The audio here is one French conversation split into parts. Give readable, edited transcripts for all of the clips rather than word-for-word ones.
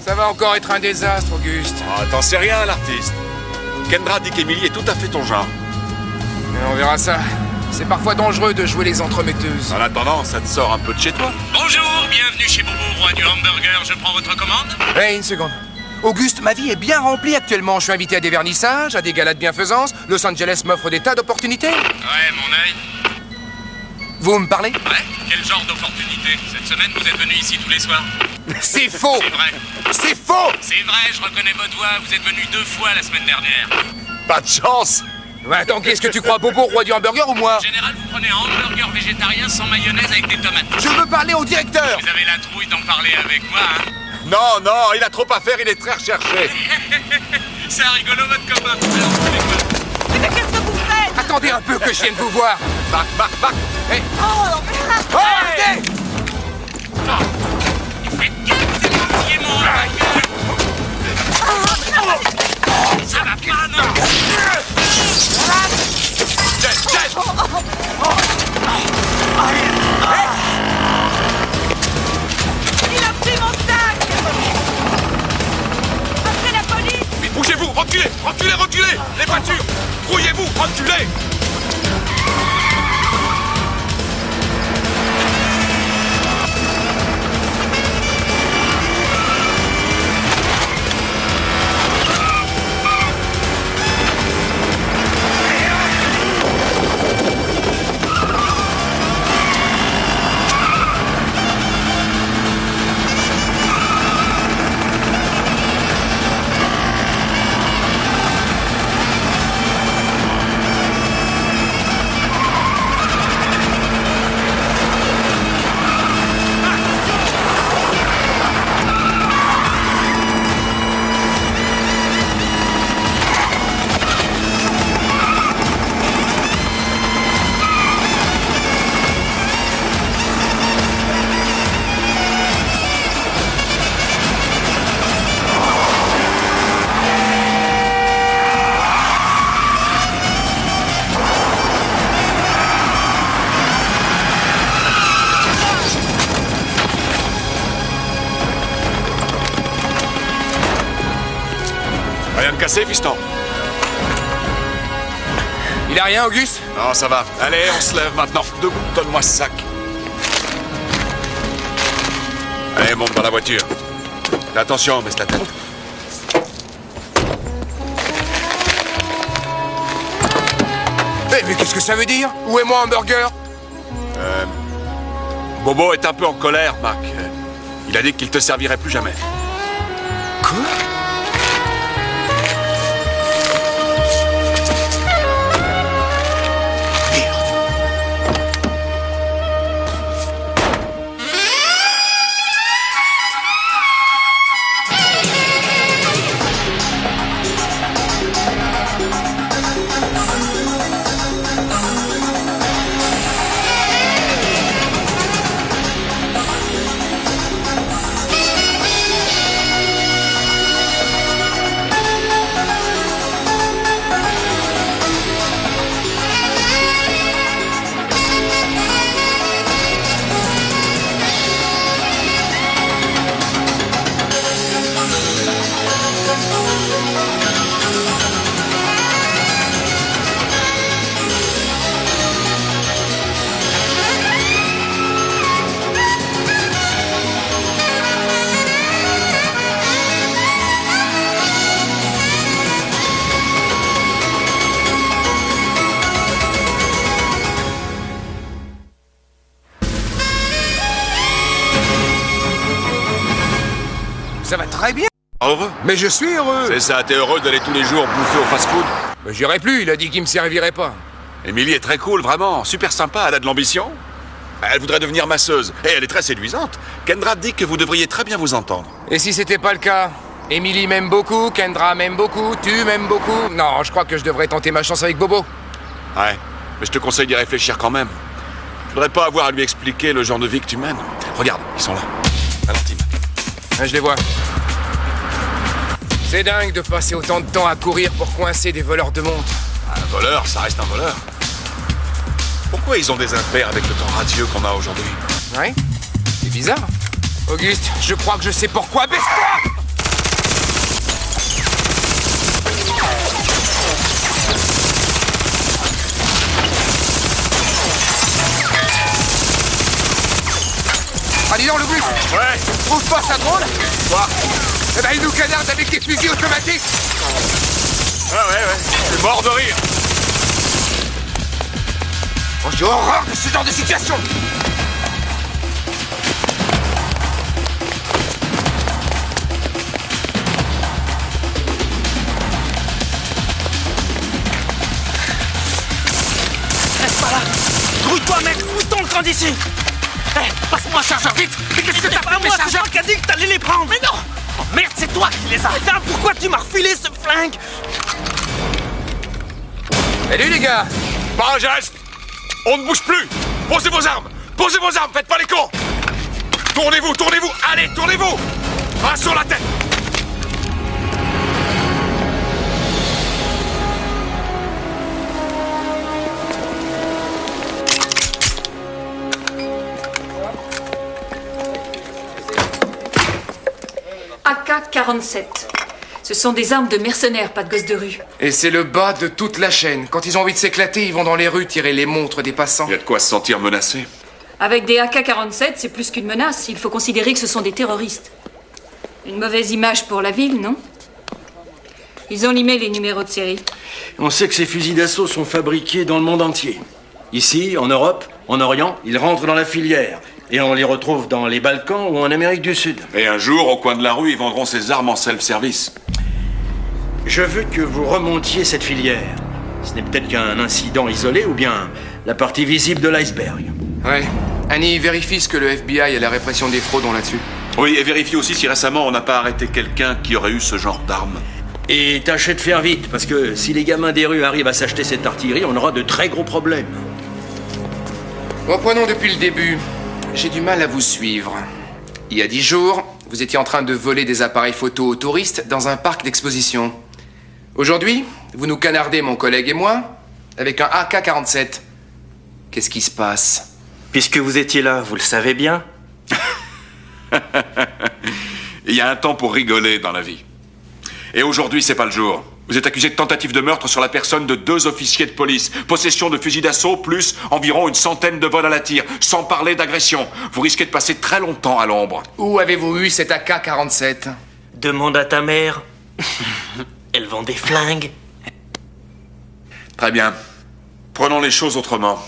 Ça va encore être un désastre, Auguste. Ah, t'en sais rien, l'artiste. Kendra dit qu'Emily est tout à fait ton genre. Mais on verra ça. C'est parfois dangereux de jouer les entremetteuses. En attendant, ça te sort un peu de chez toi. Bonjour, bienvenue chez Bobo, roi du hamburger. Je prends votre commande. Hey, une seconde. Auguste, ma vie est bien remplie actuellement. Je suis invité à des vernissages, à des galas de bienfaisance. Los Angeles m'offre des tas d'opportunités. Ouais, mon œil. Vous me parlez? Ouais, quel genre d'opportunité? Cette semaine, vous êtes venu ici tous les soirs. C'est faux! C'est vrai. C'est faux! C'est vrai, je reconnais votre voix. Vous êtes venu 2 fois la semaine dernière. Pas de chance. Ouais, attends, qu'est-ce que tu crois, Bobo, roi du hamburger ou moi? En général, vous prenez un hamburger végétarien sans mayonnaise avec des tomates. Je veux parler au directeur! Vous avez la trouille d'en parler avec moi, hein? Non, non, il a trop à faire, il est très recherché. C'est un rigolo, votre copain. Alors, vous voulez quoi? Mais qu'est-ce que vous faites? Attendez un peu que je vienne vous voir! Marc, Hey. Oh non mais... Oh, arrêtez! Faites gaffe, c'est vous qui est mon hamburger. Ça va pas, non? Il a pris mon sac! Après la police! Vite, bougez-vous, reculez, reculez, reculez. Les voitures, grouillez-vous, reculez. Rien de cassé, fiston? Il a rien, Auguste? Non, ça va. Allez, on se lève maintenant. Debout, donne-moi ce sac. Allez, monte dans la voiture. Fais attention, baisse la tête. Mais qu'est-ce que ça veut dire? Où est mon hamburger? Bobo est un peu en colère, Marc. Il a dit qu'il te servirait plus jamais. Quoi? Ça va très bien. Heureux? Mais je suis heureux. C'est ça, t'es heureux d'aller tous les jours bouffer au fast-food? J'irai plus, il a dit qu'il me servirait pas. Émilie est très cool, vraiment. Super sympa, elle a de l'ambition. Elle voudrait devenir masseuse. Et elle est très séduisante. Kendra dit que vous devriez très bien vous entendre. Et si c'était pas le cas? Emily m'aime beaucoup, Kendra m'aime beaucoup, tu m'aimes beaucoup. Non, je crois que je devrais tenter ma chance avec Bobo. Ouais, mais je te conseille d'y réfléchir quand même. Je voudrais pas avoir à lui expliquer le genre de vie que tu mènes. Regarde, ils sont là. Ralentis. Je les vois. C'est dingue de passer autant de temps à courir pour coincer des voleurs de montres. Un voleur, ça reste un voleur. Pourquoi ils ont des impairs avec le temps radieux qu'on a aujourd'hui? Ouais, c'est bizarre. Auguste, je crois que je sais pourquoi. Baisse-toi! Ah, dis donc, le bus! Ouais. Trouve pas ça drôle? Quoi? Eh ben, il nous canarde avec des fusils automatiques! Ouais. Je suis mort de rire. Oh, j'ai horreur de ce genre de situation! Reste pas là. Grouille-toi, mec. Foutons le camp d'ici. Passe-moi un chargeur, vite. Mais qu'est-ce que t'as fait, mes chargeurs? C'est pas moi qui a dit que t'allais les prendre. Mais non. Oh merde, c'est toi qui les as. Putain, pourquoi tu m'as refilé ce flingue? Salut, les gars! Pas un geste. On ne bouge plus. Posez vos armes. Faites pas les cons. Tournez-vous. Allez, tournez-vous. Main sur la tête. AK-47. Ce sont des armes de mercenaires, pas de gosses de rue. Et c'est le bas de toute la chaîne. Quand ils ont envie de s'éclater, ils vont dans les rues tirer les montres des passants. Il y a de quoi se sentir menacé. Avec des AK-47, c'est plus qu'une menace. Il faut considérer que ce sont des terroristes. Une mauvaise image pour la ville, non? Ils ont limé les numéros de série. On sait que ces fusils d'assaut sont fabriqués dans le monde entier. Ici, en Europe, en Orient, ils rentrent dans la filière. Et on les retrouve dans les Balkans ou en Amérique du Sud. Et un jour, au coin de la rue, ils vendront ces armes en self-service. Je veux que vous remontiez cette filière. Ce n'est peut-être qu'un incident isolé ou bien la partie visible de l'iceberg. Ouais. Annie, vérifie ce que le FBI et la répression des fraudes ont là-dessus. Oui, et vérifie aussi si récemment on n'a pas arrêté quelqu'un qui aurait eu ce genre d'armes. Et tâchez de faire vite, parce que si les gamins des rues arrivent à s'acheter cette artillerie, on aura de très gros problèmes. Reprenons depuis le début. J'ai du mal à vous suivre. Il y a 10 jours, vous étiez en train de voler des appareils photo aux touristes dans un parc d'exposition. Aujourd'hui, vous nous canardez, mon collègue et moi, avec un AK-47. Qu'est-ce qui se passe? Puisque vous étiez là, vous le savez bien. Il y a un temps pour rigoler dans la vie. Et aujourd'hui, c'est pas le jour. Vous êtes accusé de tentative de meurtre sur la personne de 2 officiers de police, possession de fusils d'assaut, plus environ une centaine de vols à la tire, sans parler d'agression. Vous risquez de passer très longtemps à l'ombre. Où avez-vous eu cet AK-47? Demande à ta mère. Elle vend des flingues. Très bien. Prenons les choses autrement.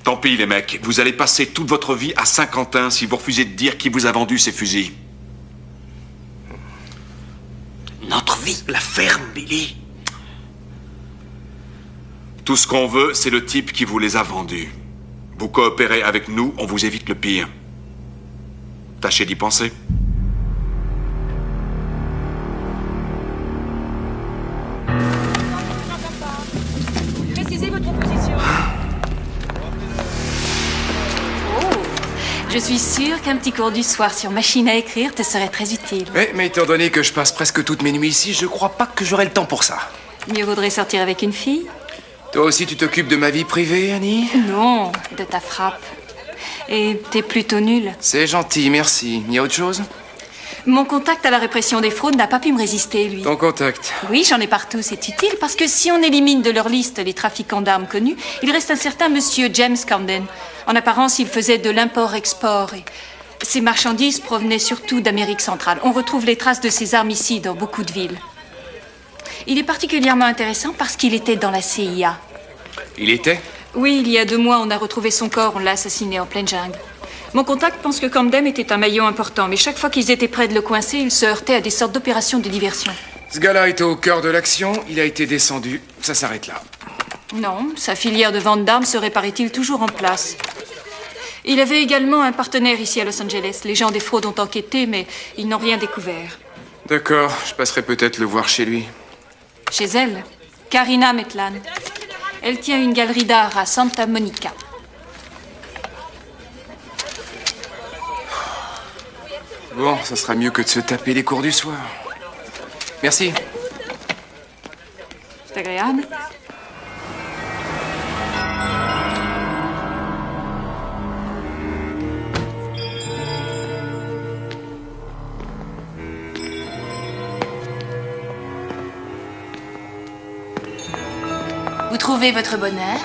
Tant pis, les mecs. Vous allez passer toute votre vie à Saint-Quentin si vous refusez de dire qui vous a vendu ces fusils. Notre vie, la ferme, Billy. Tout ce qu'on veut, c'est le type qui vous les a vendus. Vous coopérez avec nous, on vous évite le pire. Tâchez d'y penser. Précisez votre position. Je suis sûre qu'un petit cours du soir sur machine à écrire te serait très utile. Oui, mais étant donné que je passe presque toutes mes nuits ici, je crois pas que j'aurai le temps pour ça. Mieux vaudrait sortir avec une fille? Toi aussi, tu t'occupes de ma vie privée, Annie? Non, de ta frappe. Et t'es plutôt nulle. C'est gentil, merci. Y a autre chose? Mon contact à la répression des fraudes n'a pas pu me résister, lui. Ton contact. Oui, j'en ai partout, c'est utile, parce que si on élimine de leur liste les trafiquants d'armes connus, il reste un certain monsieur James Camden. En apparence, il faisait de l'import-export et ses marchandises provenaient surtout d'Amérique centrale. On retrouve les traces de ces armes ici, dans beaucoup de villes. Il est particulièrement intéressant parce qu'il était dans la CIA. Il était? Oui, il y a 2 mois, on a retrouvé son corps, on l'a assassiné en pleine jungle. Mon contact pense que Camden était un maillon important, mais chaque fois qu'ils étaient près de le coincer, il se heurtait à des sortes d'opérations de diversion. Ce gars-là était au cœur de l'action, il a été descendu. Ça s'arrête là. Non, sa filière de vente d'armes serait, paraît-il, toujours en place. Il avait également un partenaire ici à Los Angeles. Les gens des fraudes ont enquêté, mais ils n'ont rien découvert. D'accord, je passerai peut-être le voir chez lui. Chez elle, Karina Metlan. Elle tient une galerie d'art à Santa Monica. Bon, ça sera mieux que de se taper les cours du soir. Merci. C'est agréable. trouvez votre bonheur?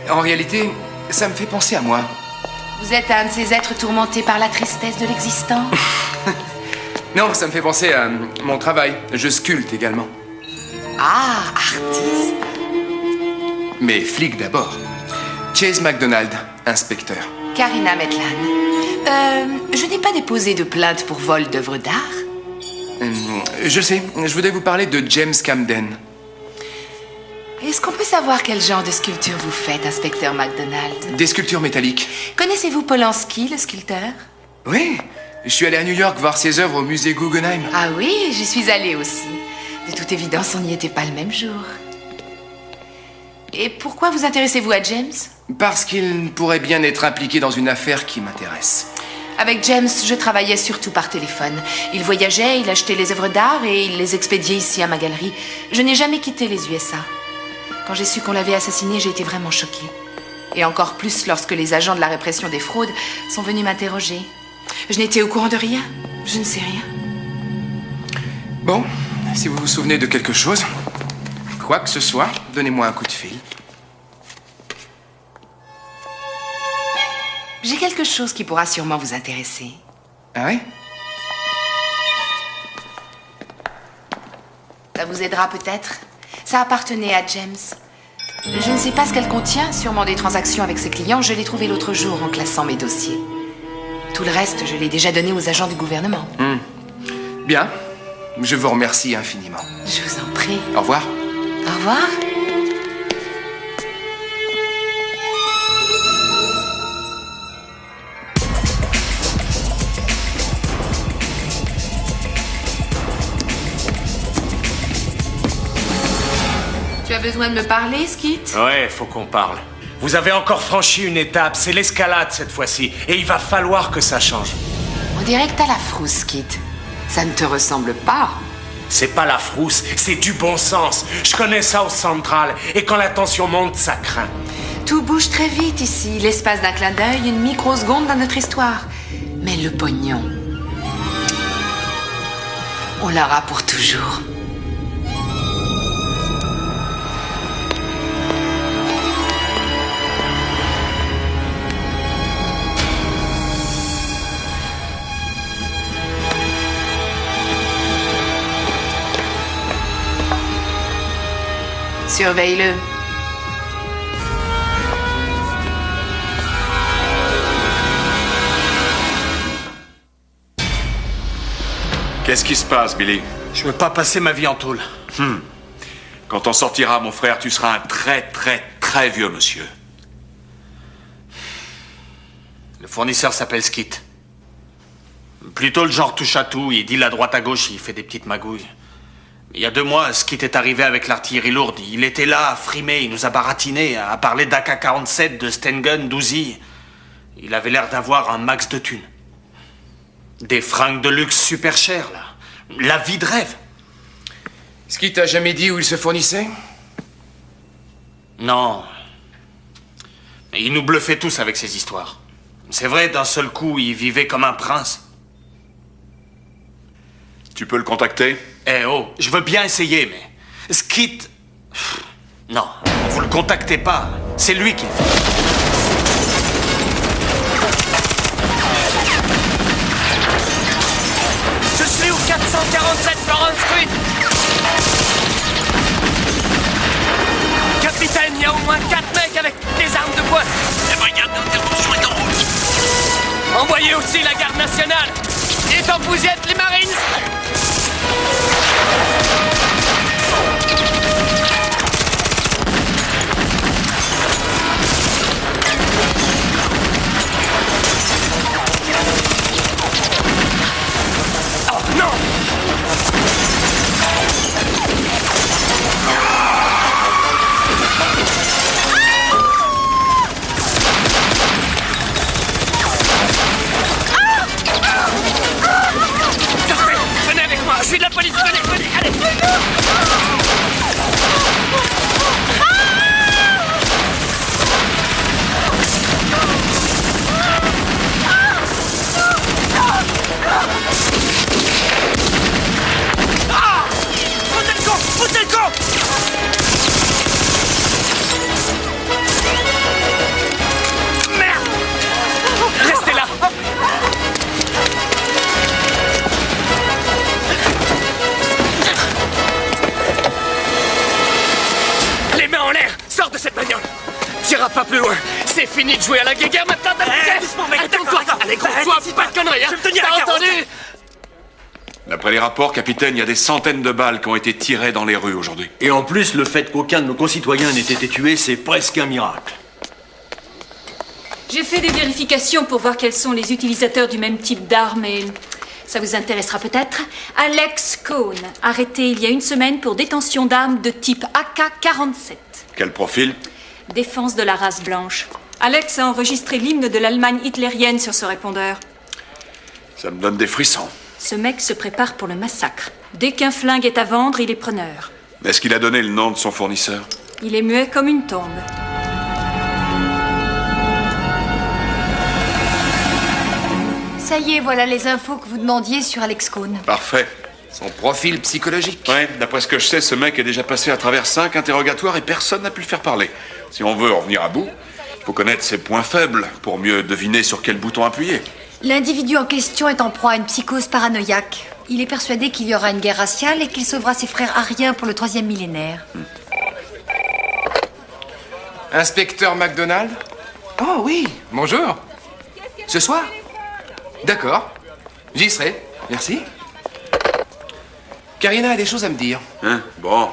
En réalité, ça me fait penser à moi. Vous êtes un de ces êtres tourmentés par la tristesse de l'existence? Non, ça me fait penser à mon travail. Je sculpte également. Ah, artiste. Mais flic d'abord. Chase McDonald, inspecteur. Karina Maitland. Je n'ai pas déposé de plainte pour vol d'œuvres d'art. Je sais, je voulais vous parler de James Camden. Est-ce qu'on peut savoir quel genre de sculpture vous faites, inspecteur McDonald? Des sculptures métalliques. Connaissez-vous Polanski, le sculpteur? Oui, je suis allé à New York voir ses œuvres au musée Guggenheim. Ah oui, j'y suis allée aussi. De toute évidence, on n'y était pas le même jour. Et pourquoi vous intéressez-vous à James? Parce qu'il pourrait bien être impliqué dans une affaire qui m'intéresse. Avec James, je travaillais surtout par téléphone. Il voyageait, il achetait les œuvres d'art et il les expédiait ici à ma galerie. Je n'ai jamais quitté les USA. Quand j'ai su qu'on l'avait assassiné, j'ai été vraiment choquée. Et encore plus lorsque les agents de la répression des fraudes sont venus m'interroger. Je n'étais au courant de rien. Je ne sais rien. Bon, si vous vous souvenez de quelque chose, quoi que ce soit, donnez-moi un coup de fil. J'ai quelque chose qui pourra sûrement vous intéresser. Ah oui? Ça vous aidera peut-être. Ça appartenait à James. Je ne sais pas ce qu'elle contient, sûrement des transactions avec ses clients. Je l'ai trouvé l'autre jour en classant mes dossiers. Tout le reste, je l'ai déjà donné aux agents du gouvernement. Bien, je vous remercie infiniment. Je vous en prie. Au revoir. Au revoir. Tu as besoin de me parler, Skit? Ouais, faut qu'on parle. Vous avez encore franchi une étape, c'est l'escalade cette fois-ci. Et il va falloir que ça change. On dirait que t'as la frousse, Skit. Ça ne te ressemble pas. C'est pas la frousse, c'est du bon sens. Je connais ça au Central. Et quand la tension monte, ça craint. Tout bouge très vite ici. L'espace d'un clin d'œil, une microseconde dans notre histoire. Mais le pognon, on l'aura pour toujours. Surveille-le. Qu'est-ce qui se passe, Billy? Je veux pas passer ma vie en tôle. Quand t'en sortiras, mon frère, tu seras un très, très, très vieux monsieur. Le fournisseur s'appelle Skit. Plutôt le genre touche-à-tout, il deal à droite à gauche, il fait des petites magouilles. Il y a 2 mois, Skit est arrivé avec l'artillerie lourde. Il était là, à frimer, il nous a baratiné, à parler d'AK-47, de Stengun, d'Uzi. Il avait l'air d'avoir un max de thunes. Des fringues de luxe super chères, là. La vie de rêve. Est-ce qu'il t'a jamais dit où il se fournissait? Non. Mais il nous bluffait tous avec ses histoires. C'est vrai, d'un seul coup, il vivait comme un prince. Tu peux le contacter? Eh oh, je veux bien essayer, mais... Skit... Non, vous le contactez pas. C'est lui qui le fait. Je suis au 447 Florence Street. Capitaine, il y a au moins 4 mecs avec des armes de poing. La brigade d'intervention est en route. Envoyez aussi la garde nationale. Et tant que vous y êtes, les Marines. Oh non! Sortez! Venez avec moi! Je suis de la police! Venez! Allez! Sors de cette bagnole. T'iras pas plus loin. C'est fini de jouer à la guéguerre maintenant. Doucement, mec. Attends-toi. Allez, gros, toi, pas de conneries. Je vais me tenir à entendu. D'après les rapports, capitaine, il y a des centaines de balles qui ont été tirées dans les rues aujourd'hui. Et en plus, le fait qu'aucun de nos concitoyens n'ait été tué, c'est presque un miracle. J'ai fait des vérifications pour voir quels sont les utilisateurs du même type d'armes et ça vous intéressera peut-être. Alex Cohn, arrêté il y a une semaine pour détention d'armes de type AK-47. Quel profil? Défense de la race blanche. Alex a enregistré l'hymne de l'Allemagne hitlérienne sur ce répondeur. Ça me donne des frissons. Ce mec se prépare pour le massacre. Dès qu'un flingue est à vendre, il est preneur. Est-ce qu'il a donné le nom de son fournisseur? Il est muet comme une tombe. Ça y est, voilà les infos que vous demandiez sur Alex Cohn. Parfait. Son profil psychologique. Ouais, d'après ce que je sais, ce mec est déjà passé à travers 5 interrogatoires et personne n'a pu le faire parler. Si on veut en venir à bout, il faut connaître ses points faibles pour mieux deviner sur quel bouton appuyer. L'individu en question est en proie à une psychose paranoïaque. Il est persuadé qu'il y aura une guerre raciale et qu'il sauvera ses frères ariens pour le 3e millénaire. Inspecteur McDonald? Oh oui, bonjour. Ce soir? D'accord, j'y serai, merci. Karina a des choses à me dire. Hein? Bon.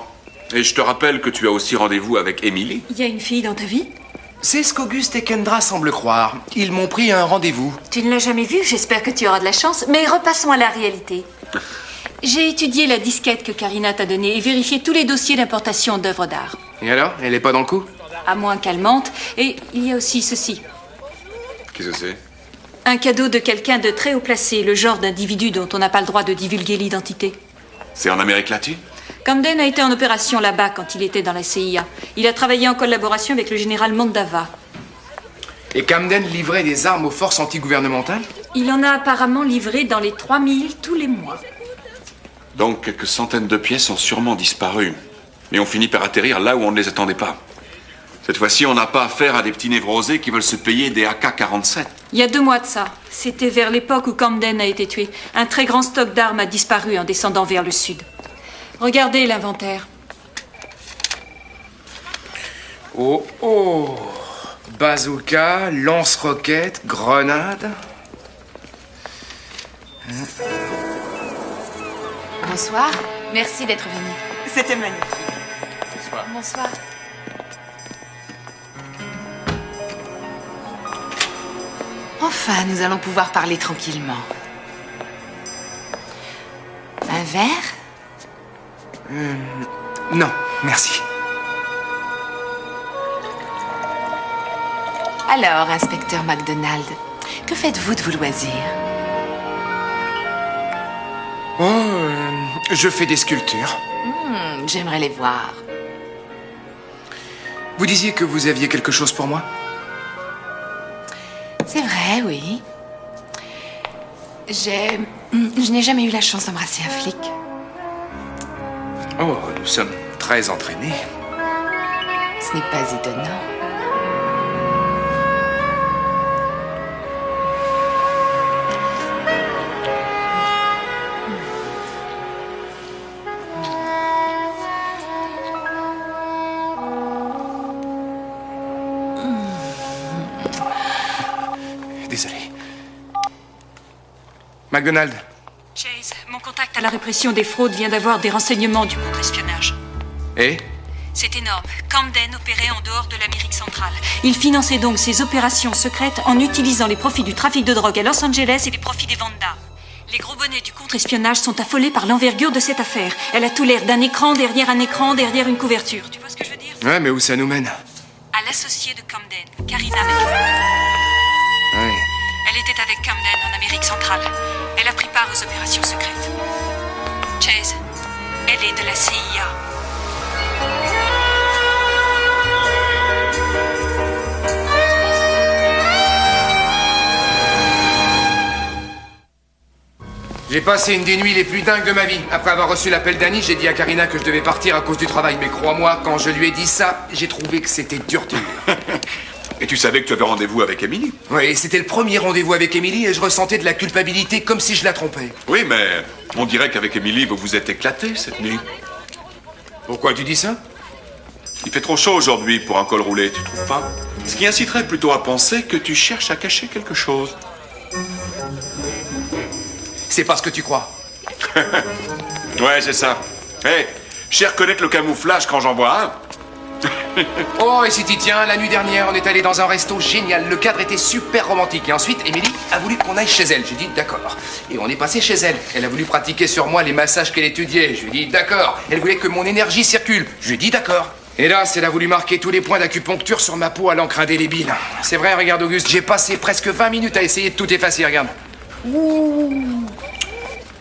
Et je te rappelle que tu as aussi rendez-vous avec Emily. Il y a une fille dans ta vie? C'est ce qu'Auguste et Kendra semblent croire. Ils m'ont pris un rendez-vous. Tu ne l'as jamais vue, j'espère que tu auras de la chance. Mais repassons à la réalité. J'ai étudié la disquette que Karina t'a donnée et vérifié tous les dossiers d'importation d'œuvres d'art. Et alors, elle est pas dans le coup? À moins qu'elle mente. Et il y a aussi ceci. Qu'est-ce que c'est? Un cadeau de quelqu'un de très haut placé, le genre d'individu dont on n'a pas le droit de divulguer l'identité. C'est en Amérique latine? Camden a été en opération là-bas quand il était dans la CIA. Il a travaillé en collaboration avec le général Mondava. Et Camden livrait des armes aux forces antigouvernementales? Il en a apparemment livré dans les 3000 tous les mois. Donc quelques centaines de pièces ont sûrement disparu. Et ont fini par atterrir là où on ne les attendait pas. Cette fois-ci, on n'a pas affaire à des petits névrosés qui veulent se payer des AK-47. Il y a 2 mois de ça. C'était vers l'époque où Camden a été tué. Un très grand stock d'armes a disparu en descendant vers le sud. Regardez l'inventaire. Oh, oh. Bazooka, lance-roquettes, grenades. Bonsoir. Merci d'être venu. C'était magnifique. Bonsoir. Enfin, nous allons pouvoir parler tranquillement. Un verre? Non, merci. Alors, inspecteur McDonald, que faites-vous de vos loisirs? Oh, je fais des sculptures. J'aimerais les voir. Vous disiez que vous aviez quelque chose pour moi? C'est vrai, oui. Je n'ai jamais eu la chance d'embrasser un flic. Oh, nous sommes très entraînés. Ce n'est pas étonnant. Désolé. McDonald. Chase, mon contact à la répression des fraudes vient d'avoir des renseignements du contre-espionnage. Et? C'est énorme. Camden opérait en dehors de l'Amérique centrale. Il finançait donc ses opérations secrètes en utilisant les profits du trafic de drogue à Los Angeles et les profits des ventes d'armes. Les gros bonnets du contre-espionnage sont affolés par l'envergure de cette affaire. Elle a tout l'air d'un écran derrière un écran derrière une couverture. Tu vois ce que je veux dire? Ouais, mais où ça nous mène? À l'associée de Camden, Karina McDonald. Ouais. Elle était avec Camden en Amérique centrale. Elle a pris part aux opérations secrètes. Chase, elle est de la CIA. J'ai passé une des nuits les plus dingues de ma vie. Après avoir reçu l'appel d'Annie, j'ai dit à Karina que je devais partir à cause du travail. Mais crois-moi, quand je lui ai dit ça, j'ai trouvé que c'était dur. Et tu savais que tu avais rendez-vous avec Emily? Oui, c'était le premier rendez-vous avec Emily et je ressentais de la culpabilité comme si je la trompais. Oui, mais on dirait qu'avec Emily, vous vous êtes éclaté cette nuit. Pourquoi tu dis ça? Il fait trop chaud aujourd'hui pour un col roulé, tu trouves pas? Ce qui inciterait plutôt à penser que tu cherches à cacher quelque chose. C'est pas ce que tu crois. Ouais, c'est ça. Hé, je sais reconnaître le camouflage quand j'en vois un. Oh, et si t'y tiens, la nuit dernière, on est allé dans un resto génial. Le cadre était super romantique. Et ensuite, Émilie a voulu qu'on aille chez elle. J'ai dit d'accord. Et on est passé chez elle. Elle a voulu pratiquer sur moi les massages qu'elle étudiait. Je lui ai dit d'accord. Elle voulait que mon énergie circule. Je lui ai dit d'accord. Et là, elle a voulu marquer tous les points d'acupuncture sur ma peau à l'encre indélébile. C'est vrai, regarde Auguste, j'ai passé presque 20 minutes à essayer de tout effacer, regarde.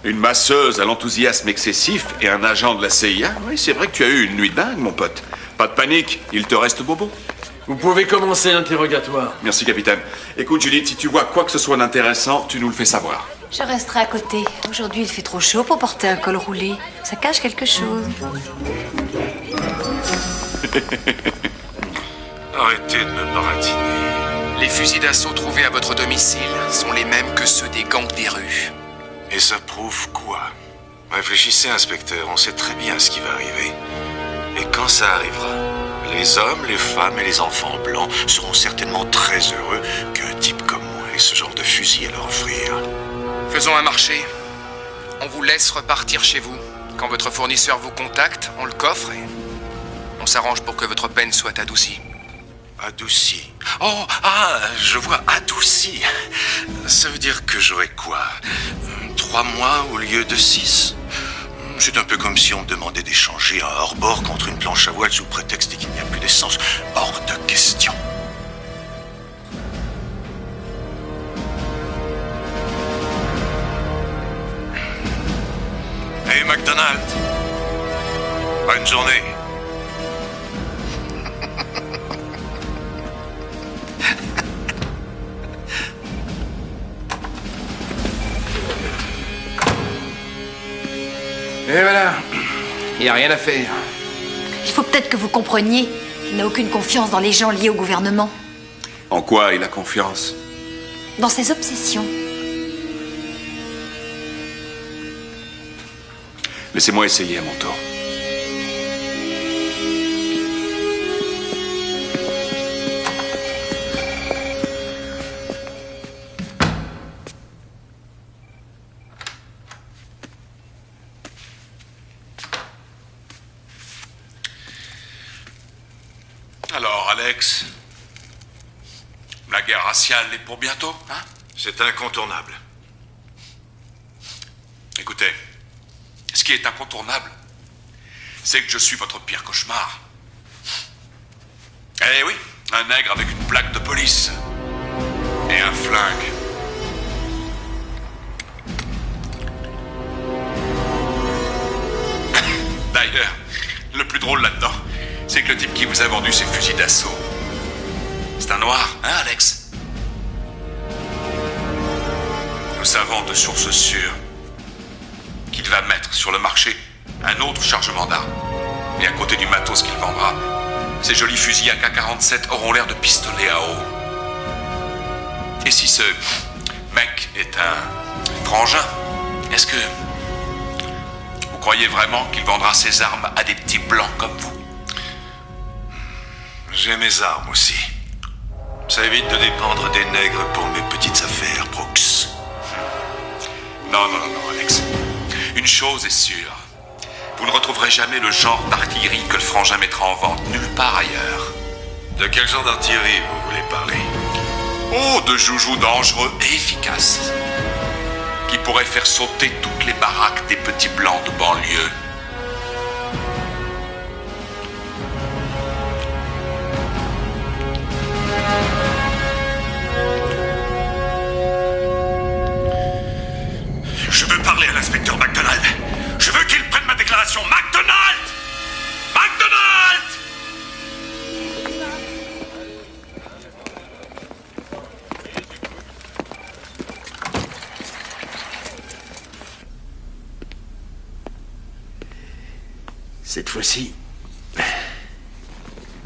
Une masseuse à l'enthousiasme excessif et un agent de la CIA. Oui, c'est vrai que tu as eu une nuit dingue, mon pote. Pas de panique, il te reste bobo. Vous pouvez commencer l'interrogatoire. Merci, capitaine. Écoute, Judith, si tu vois quoi que ce soit d'intéressant, tu nous le fais savoir. Je resterai à côté. Aujourd'hui, il fait trop chaud pour porter un col roulé. Ça cache quelque chose. Arrêtez de me baratiner. Les fusils d'assaut trouvés à votre domicile sont les mêmes que ceux des gangs des rues. Et ça prouve quoi? Réfléchissez, inspecteur, on sait très bien ce qui va arriver. Et quand ça arrivera, les hommes, les femmes et les enfants blancs seront certainement très heureux qu'un type comme moi ait ce genre de fusil à leur offrir. Faisons un marché. On vous laisse repartir chez vous. Quand votre fournisseur vous contacte, on le coffre et on s'arrange pour que votre peine soit adoucie. Adouci. Oh, je vois, adouci. Ça veut dire que j'aurai quoi? 3 mois au lieu de 6? C'est un peu comme si on me demandait d'échanger un hors-bord contre une planche à voile sous prétexte qu'il n'y a plus d'essence. Hors de question. Hey McDonald. Bonne journée. Et voilà, il n'y a rien à faire. Il faut peut-être que vous compreniez qu'il n'a aucune confiance dans les gens liés au gouvernement. En quoi il a confiance? Dans ses obsessions. Laissez-moi essayer à mon tour. Alors, Alex, la guerre raciale est pour bientôt, hein? C'est incontournable. Écoutez, ce qui est incontournable, c'est que je suis votre pire cauchemar. Eh oui, un nègre avec une plaque de police et un flingue. D'ailleurs, le plus drôle là-dedans, c'est que le type qui vous a vendu ces fusils d'assaut, c'est un noir, hein, Alex? Nous savons de sources sûres qu'il va mettre sur le marché un autre chargement d'armes. Et à côté du matos qu'il vendra, ces jolis fusils AK-47 auront l'air de pistolets à eau. Et si ce mec est un frangin, est-ce que vous croyez vraiment qu'il vendra ses armes à des petits blancs comme vous? J'ai mes armes aussi. Ça évite de dépendre des nègres pour mes petites affaires, Brooks. Non, Alex. Une chose est sûre. Vous ne retrouverez jamais le genre d'artillerie que le frangin mettra en vente nulle part ailleurs. De quel genre d'artillerie vous voulez parler? Oh, de joujoux dangereux et efficaces. Qui pourraient faire sauter toutes les baraques des petits blancs de banlieue. Je veux parler à l'inspecteur McDonald. Je veux qu'il prenne ma déclaration. McDonald! McDonald! Cette fois-ci,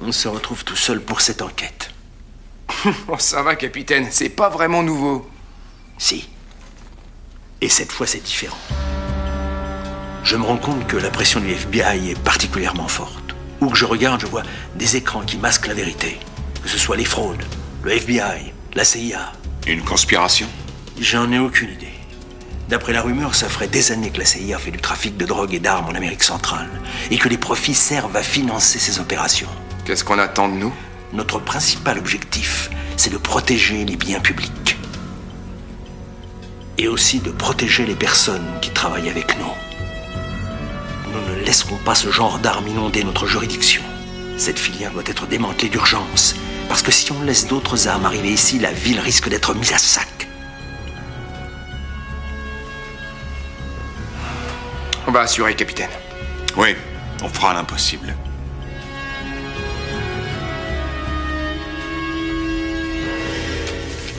on se retrouve tout seul pour cette enquête. Oh, ça va, capitaine, c'est pas vraiment nouveau. Si. Et cette fois, c'est différent. Je me rends compte que la pression du FBI est particulièrement forte. Où que je regarde, je vois des écrans qui masquent la vérité. Que ce soit les fraudes, le FBI, la CIA. Une conspiration? J'en ai aucune idée. D'après la rumeur, ça ferait des années que la CIA fait du trafic de drogue et d'armes en Amérique centrale. Et que les profits servent à financer ces opérations. Qu'est-ce qu'on attend de nous? Notre principal objectif, c'est de protéger les biens publics. Et aussi de protéger les personnes qui travaillent avec nous. Nous ne laisserons pas ce genre d'armes inonder notre juridiction. Cette filière doit être démantelée d'urgence. Parce que si on laisse d'autres armes arriver ici, la ville risque d'être mise à sac. On va assurer, capitaine. Oui, on fera l'impossible.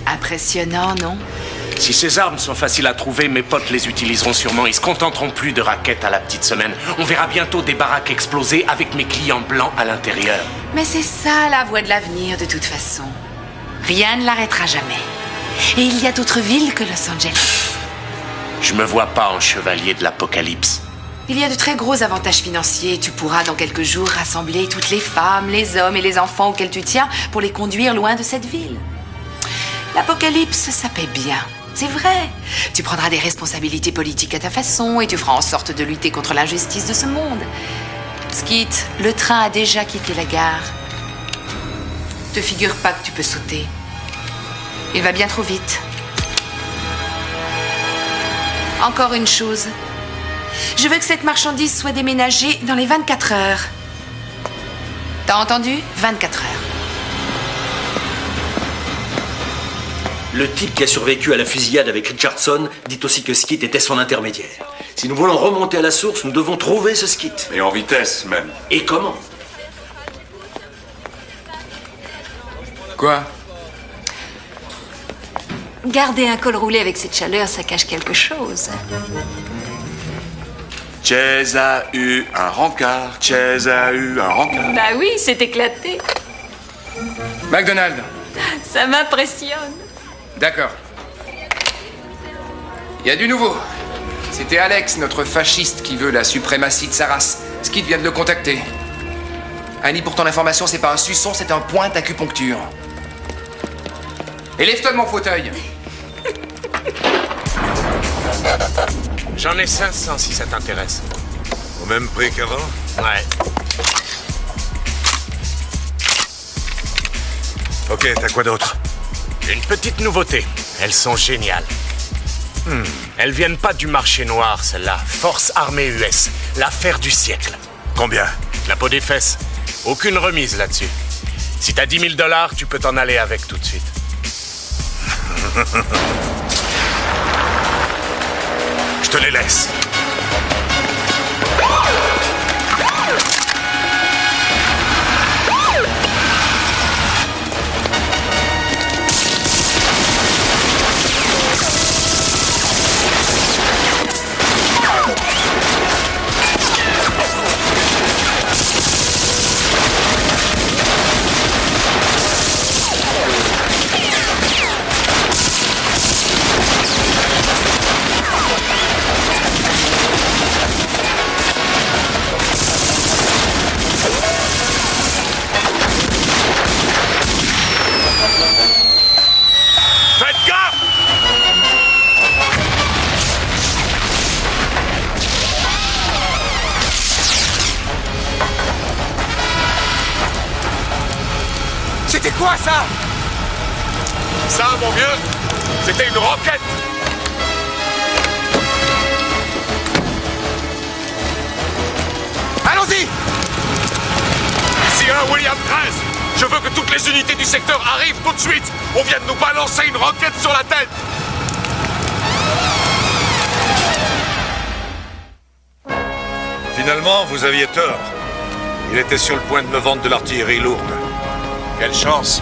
Impressionnant, non? Si ces armes sont faciles à trouver, mes potes les utiliseront sûrement. Ils se contenteront plus de raquettes à la petite semaine. On verra bientôt des baraques exploser avec mes clients blancs à l'intérieur. Mais c'est ça la voie de l'avenir de toute façon. Rien ne l'arrêtera jamais. Et il y a d'autres villes que Los Angeles. Je me vois pas en chevalier de l'apocalypse. Il y a de très gros avantages financiers. Tu pourras dans quelques jours rassembler toutes les femmes, les hommes et les enfants auxquels tu tiens pour les conduire loin de cette ville. L'apocalypse, ça paie bien. C'est vrai. Tu prendras des responsabilités politiques à ta façon et tu feras en sorte de lutter contre l'injustice de ce monde. Skit, le train a déjà quitté la gare. Te figure pas que tu peux sauter. Il va bien trop vite. Encore une chose. Je veux que cette marchandise soit déménagée dans les 24 heures. T'as entendu? 24 heures. Le type qui a survécu à la fusillade avec Richardson dit aussi que Skit était son intermédiaire. Si nous voulons remonter à la source, nous devons trouver ce Skit. Et en vitesse, même. Et comment? Quoi? Garder un col roulé avec cette chaleur, ça cache quelque chose. Chase a eu un rencard, Chase a eu un rencard. Bah oui, c'est éclaté. McDonald. Ça m'impressionne. D'accord. Il y a du nouveau. C'était Alex, notre fasciste, qui veut la suprématie de sa race. Skit vient de le contacter. Annie, pour ton information, c'est pas un suçon, c'est un point d'acupuncture. Et lève-toi de mon fauteuil. J'en ai 500 si ça t'intéresse. Au même prix qu'avant? Ouais. Ok, t'as quoi d'autre? Une petite nouveauté. Elles sont géniales. Elles viennent pas du marché noir, celle-là. Force armée US. L'affaire du siècle. Combien? La peau des fesses. Aucune remise là-dessus. Si t'as 10 000 $, tu peux t'en aller avec tout de suite. Je te les laisse. Faites gaffe! C'était quoi ça? Ça, mon vieux, c'était une roquette! Allons-y! Ici un William 13. Je veux que toutes les unités du secteur arrivent tout de suite. On vient de nous balancer une roquette sur la tête. Finalement, vous aviez tort. Il était sur le point de me vendre de l'artillerie lourde. Quelle chance.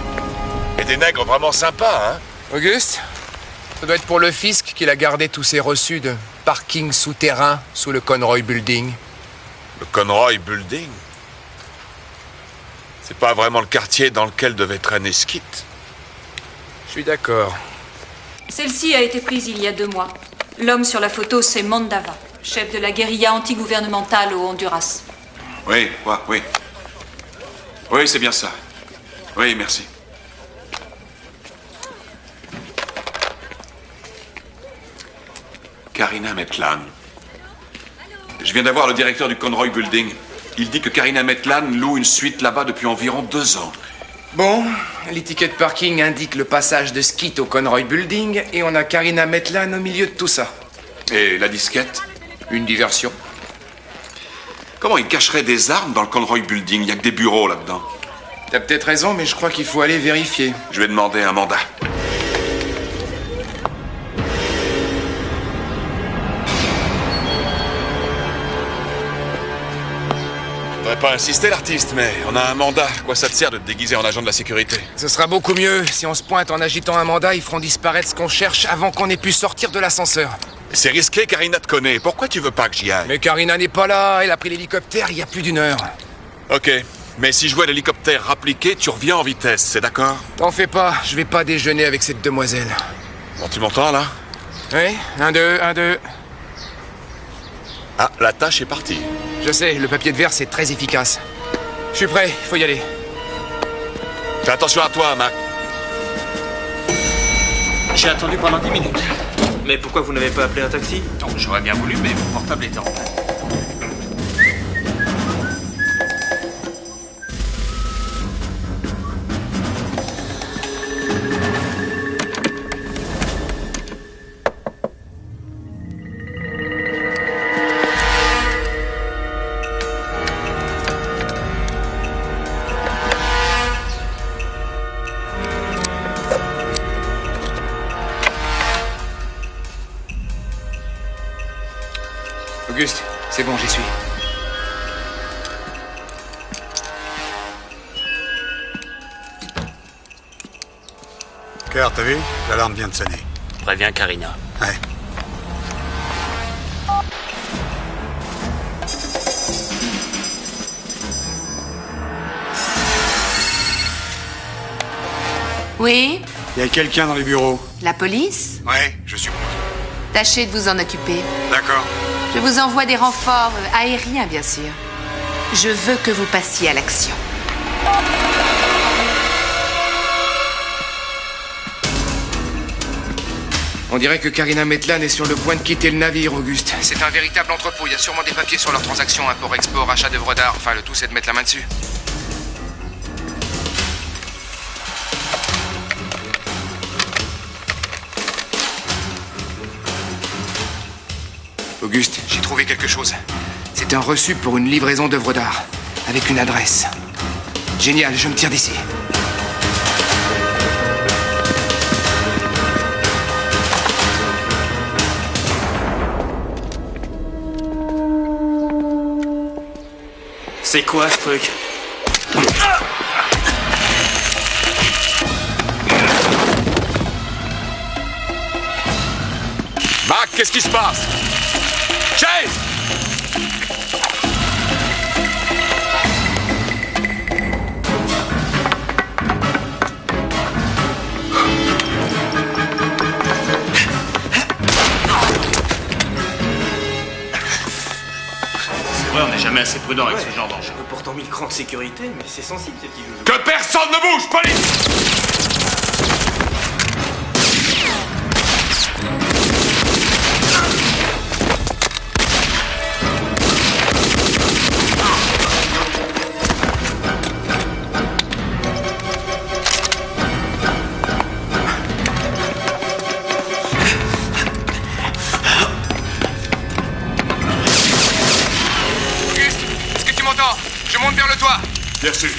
Et des nègres vraiment sympas, hein? Auguste, ça doit être pour le fisc qu'il a gardé tous ses reçus de parking souterrain sous le Conroy Building. Le Conroy Building? C'est pas vraiment le quartier dans lequel devait traîner Skit. Je suis d'accord. Celle-ci a été prise il y a 2 mois. L'homme sur la photo, c'est Mandava, chef de la guérilla antigouvernementale au Honduras. Oui. Oui, c'est bien ça. Oui, merci. Karina Maitland. Je viens d'avoir le directeur du Conroy Building. Il dit que Karina Maitland loue une suite là-bas depuis environ 2 ans. Bon, l'étiquette de parking indique le passage de Skeet au Conroy Building et on a Karina Maitland au milieu de tout ça. Et la disquette? Une diversion. Comment ils cacheraient des armes dans le Conroy Building? Il n'y a que des bureaux là-dedans. T'as peut-être raison, mais je crois qu'il faut aller vérifier. Je vais demander un mandat. Je voudrais pas insister, l'artiste, mais on a un mandat. Quoi ça te sert de te déguiser en agent de la sécurité? Ce sera beaucoup mieux. Si on se pointe en agitant un mandat, ils feront disparaître ce qu'on cherche avant qu'on ait pu sortir de l'ascenseur. C'est risqué, Karina te connaît. Pourquoi tu veux pas que j'y aille? Mais Karina n'est pas là. Elle a pris l'hélicoptère il y a plus d'1 heure. Ok, mais si je vois l'hélicoptère rappliquer, tu reviens en vitesse, c'est d'accord? T'en fais pas, je vais pas déjeuner avec cette demoiselle. Bon, tu m'entends, là? Oui, 1, 2, 1, 2. Ah, la tâche est partie. Je sais, le papier de verre, c'est très efficace. Je suis prêt, il faut y aller. Fais attention à toi, Mac. J'ai attendu pendant 10 minutes. Mais pourquoi vous n'avez pas appelé un taxi? Non, j'aurais bien voulu, mais mon portable était en panne. Auguste, c'est bon, j'y suis. Cœur, t'as vu? L'alarme vient de sonner. Préviens Karina. Ouais. Oui? Il y a quelqu'un dans les bureaux. La police? Ouais, je suppose. Tâchez de vous en occuper. D'accord. Je vous envoie des renforts aériens, bien sûr. Je veux que vous passiez à l'action. On dirait que Karina Maitland est sur le point de quitter le navire, Auguste. C'est un véritable entrepôt. Il y a sûrement des papiers sur leurs transactions, import-export, achat d'œuvres d'art. Enfin, le tout, c'est de mettre la main dessus. Auguste, j'ai trouvé quelque chose. C'est un reçu pour une livraison d'œuvres d'art, avec une adresse. Génial, je me tire d'ici. C'est quoi ce truc? Mac, qu'est-ce qui se passe? Chase! C'est vrai, on n'est jamais assez prudent avec ce genre d'enjeu. J'ai pourtant mis le cran de sécurité, mais c'est sensible ces petits joujoux. Que personne ne bouge, police! Auguste, est-ce que tu m'entends? Je monte vers le toit. Bien sûr.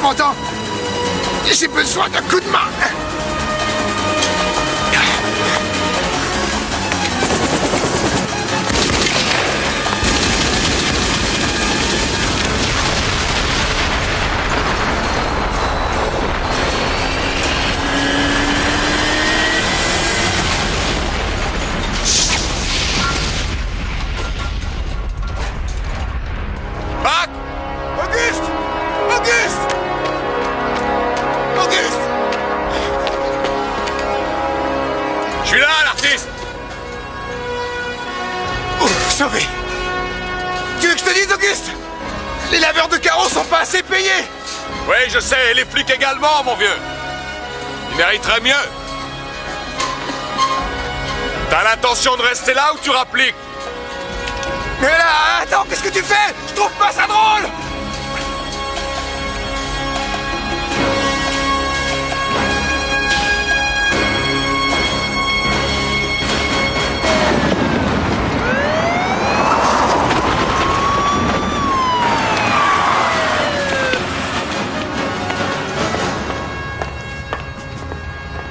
m'entends? J'ai besoin d'un coup de main. Mac! Auguste! Auguste! Auguste! Je suis là, l'artiste! Ouf, sauvé! Tu veux que je te dise, Auguste? Les laveurs de carreaux sont pas assez payés! Oui, je sais, et les flics également, mon vieux. Ils mériteraient mieux. T'as l'intention de rester là ou tu rappliques? Mais là, attends, qu'est-ce que tu fais? Je trouve pas ça drôle!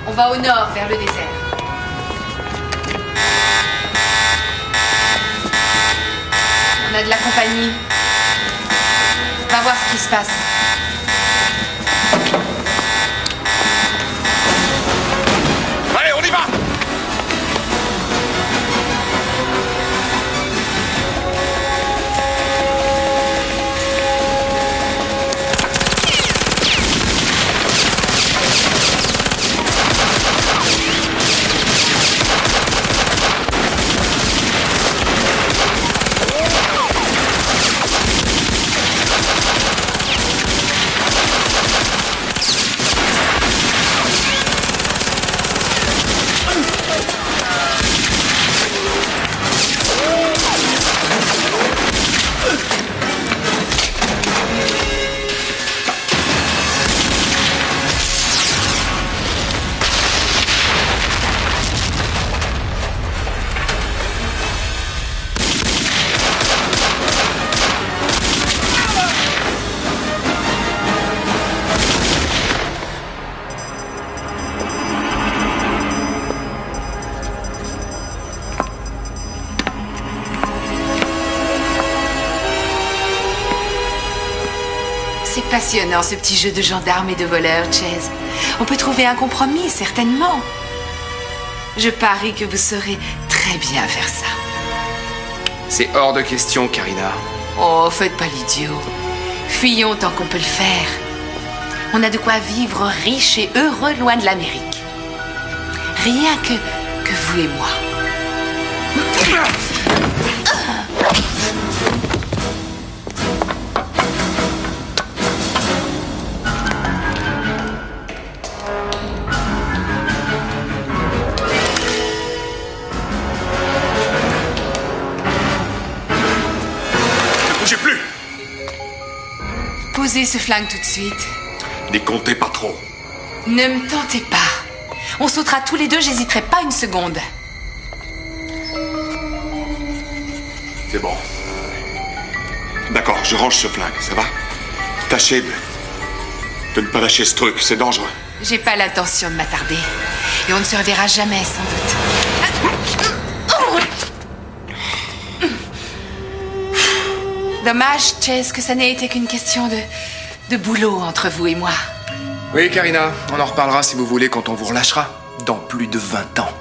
On va au nord, vers le désert. On a de la compagnie. Va voir ce qui se passe. Allez, on y va! C'est passionnant, ce petit jeu de gendarme et de voleur, Chase. On peut trouver un compromis, certainement. Je parie que vous saurez très bien faire ça. C'est hors de question, Karina. Oh, faites pas l'idiot. Fuyons tant qu'on peut le faire. On a de quoi vivre riche et heureux loin de l'Amérique. Rien que vous et moi. Bougez plus! Posez ce flingue tout de suite. N'y comptez pas trop. Ne me tentez pas. On sautera tous les deux, j'hésiterai pas une seconde. C'est bon. D'accord, je range ce flingue, ça va? Tâchez de ne pas lâcher ce truc, c'est dangereux. J'ai pas l'intention de m'attarder. Et on ne se reverra jamais, sans doute. Dommage, Chase, que ça n'ait été qu'une question de boulot entre vous et moi. Oui, Karina, on en reparlera si vous voulez quand on vous relâchera. Dans plus de 20 ans.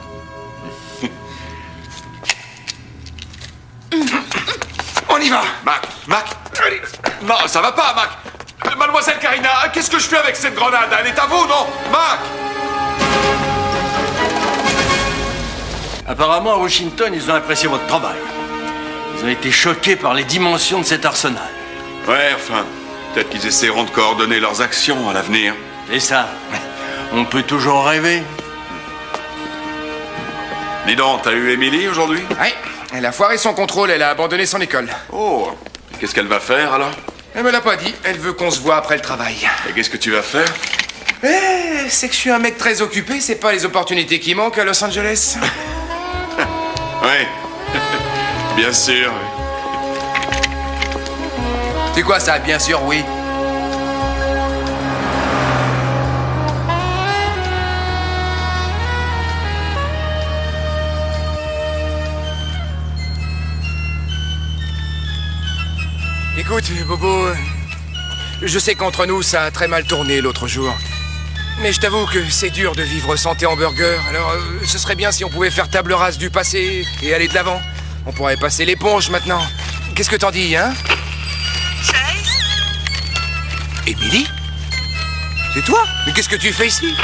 On y va! Mac! Non, ça va pas, Mac! Mademoiselle Karina, qu'est-ce que je fais avec cette grenade? Elle est à vous, non? Mac! Apparemment, à Washington, ils ont apprécié votre travail. Ils ont été choqués par les dimensions de cet arsenal. Ouais, enfin, peut-être qu'ils essaieront de coordonner leurs actions à l'avenir. C'est ça. On peut toujours rêver. Dis donc, t'as eu Émilie aujourd'hui? Oui, elle a foiré son contrôle, elle a abandonné son école. Oh, qu'est-ce qu'elle va faire alors? Elle me l'a pas dit, elle veut qu'on se voit après le travail. Et qu'est-ce que tu vas faire? C'est que je suis un mec très occupé, c'est pas les opportunités qui manquent à Los Angeles. Oui, bien sûr. C'est quoi ça, bien sûr, oui? Écoute, Bobo, je sais qu'entre nous, ça a très mal tourné l'autre jour. Mais je t'avoue que c'est dur de vivre sans tes hamburgers. Alors, ce serait bien si on pouvait faire table rase du passé et aller de l'avant. On pourrait passer l'éponge maintenant. Qu'est-ce que t'en dis, hein? Chase? Emily? C'est toi? Mais qu'est-ce que tu fais ici?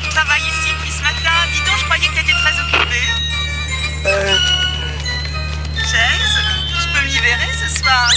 Je travaille ici depuis ce matin. Dis donc, je croyais que t'étais très occupé. Chase? Je peux me libérer ce soir?